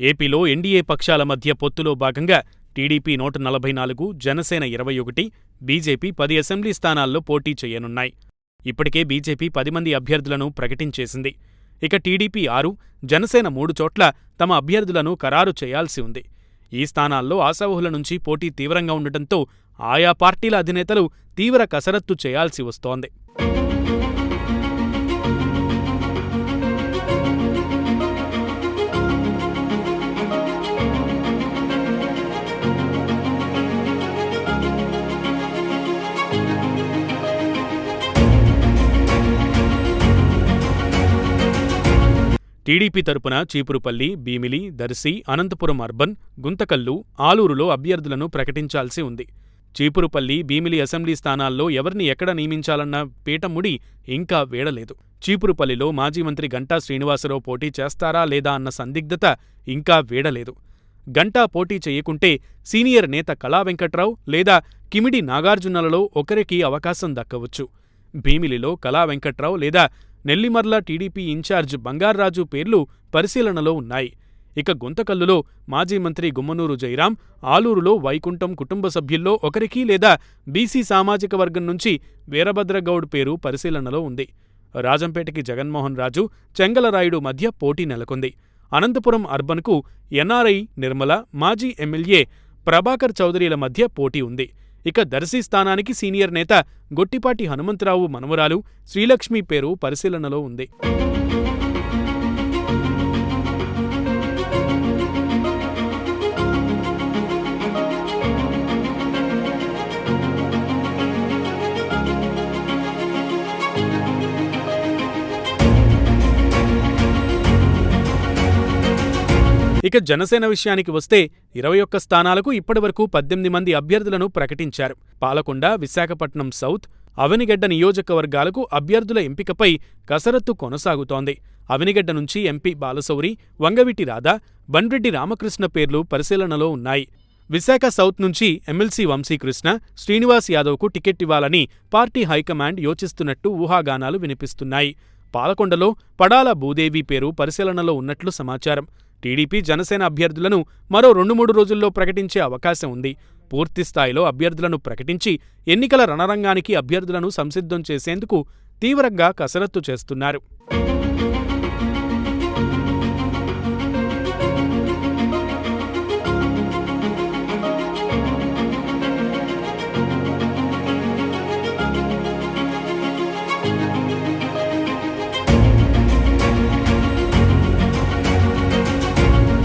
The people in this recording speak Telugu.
ఏపీలో ఎన్డీఏ పక్షాల మధ్య పొత్తులో భాగంగా టీడీపీ 144, జనసేన 21, బీజేపీ 10 అసెంబ్లీ స్థానాల్లో పోటీ చేయనున్నాయి. ఇప్పటికే బీజేపీ 10 మంది అభ్యర్థులను ప్రకటించేసింది. ఇక టీడీపీ 6, జనసేన 3 చోట్ల తమ అభ్యర్థులను ఖరారు చేయాల్సి ఉంది. ఈ స్థానాల్లో ఆశావహుల నుంచి పోటీ తీవ్రంగా ఉండటంతో ఆయా పార్టీల అధినేతలు తీవ్ర కసరత్తు చేయాల్సి వస్తోంది. టీడీపీ తరపున చీపురుపల్లి, భీమిలి, దర్శి, అనంతపురం అర్బన్, గుంతకల్లు, ఆలూరులో అభ్యర్థులను ప్రకటించాల్సి ఉంది. చీపురుపల్లి, భీమిలి అసెంబ్లీ స్థానాల్లో ఎవరిని ఎక్కడ నియమించాలన్న పీటముడి ఇంకా వీడలేదు. చీపురుపల్లిలో మాజీ మంత్రి గంటా శ్రీనివాసరావు పోటీ చేస్తారా లేదా అన్న సందిగ్ధత ఇంకా వీడలేదు. గంటా పోటీ చేయకుంటే సీనియర్ నేత కళా వెంకట్రావు లేదా కిమిడి నాగార్జునలలో ఒకరికి అవకాశం దక్కవచ్చు. భీమిలిలో కళా వెంకట్రావు లేదా నెల్లిమర్ల టీడీపీ ఇన్ఛార్జ్ బంగార్రాజు పేర్లు పరిశీలనలో ఉన్నాయి. ఇక గుంతకల్లులో మాజీ మంత్రి గుమ్మనూరు జయరాం, ఆలూరులో వైకుంఠం కుటుంబ సభ్యుల్లో ఒకరికి లేదా బీసీ సామాజిక వర్గం నుంచి వీరభద్రగౌడ్ పేరు పరిశీలనలో ఉంది. రాజంపేటకి జగన్మోహన్ రాజు, చెంగలరాయుడు మధ్య పోటీ నెలకొంది. అనంతపురం అర్బన్కు ఎన్ఆర్ఐ నిర్మల, మాజీ ఎమ్మెల్యే ప్రభాకర్ చౌదరిల మధ్య పోటీ ఉంది. ఇక దర్శి స్థానానికి సీనియర్ నేత గొట్టిపాటి హనుమంతరావు మనవరాలు శ్రీలక్ష్మి పేరు పరిశీలనలో ఉంది. ఇక జనసేన విషయానికి వస్తే 21 స్థానాలకు ఇప్పటివరకు 18 మంది అభ్యర్థులను ప్రకటించారు. పాలకొండ, విశాఖపట్నం సౌత్, అవనిగడ్డ నియోజకవర్గాలకు అభ్యర్థుల ఎంపికపై కసరత్తు కొనసాగుతోంది. అవనిగడ్డ నుంచి ఎంపీ బాలశౌరి, వంగవీటి రాధా, బండ్రెడ్డి రామకృష్ణ పేర్లు పరిశీలనలో ఉన్నాయి. విశాఖ సౌత్ నుంచి ఎమ్మెల్సీ వంశీకృష్ణ, శ్రీనివాస్ యాదవ్కు టికెట్ ఇవ్వాలని పార్టీ హైకమాండ్ యోచిస్తున్నట్టు ఊహాగానాలు వినిపిస్తున్నాయి. పాలకొండలో పడాల భూదేవి పేరు పరిశీలనలో ఉన్నట్లు సమాచారం. టీడీపీ, జనసేన అభ్యర్థులను మరో 2-3 రోజుల్లో ప్రకటించే అవకాశం ఉంది. పూర్తిస్థాయిలో అభ్యర్థులను ప్రకటించి ఎన్నికల రణరంగానికి అభ్యర్థులను సంసిద్ధం చేసేందుకు తీవ్రంగా కసరత్తు చేస్తున్నారు.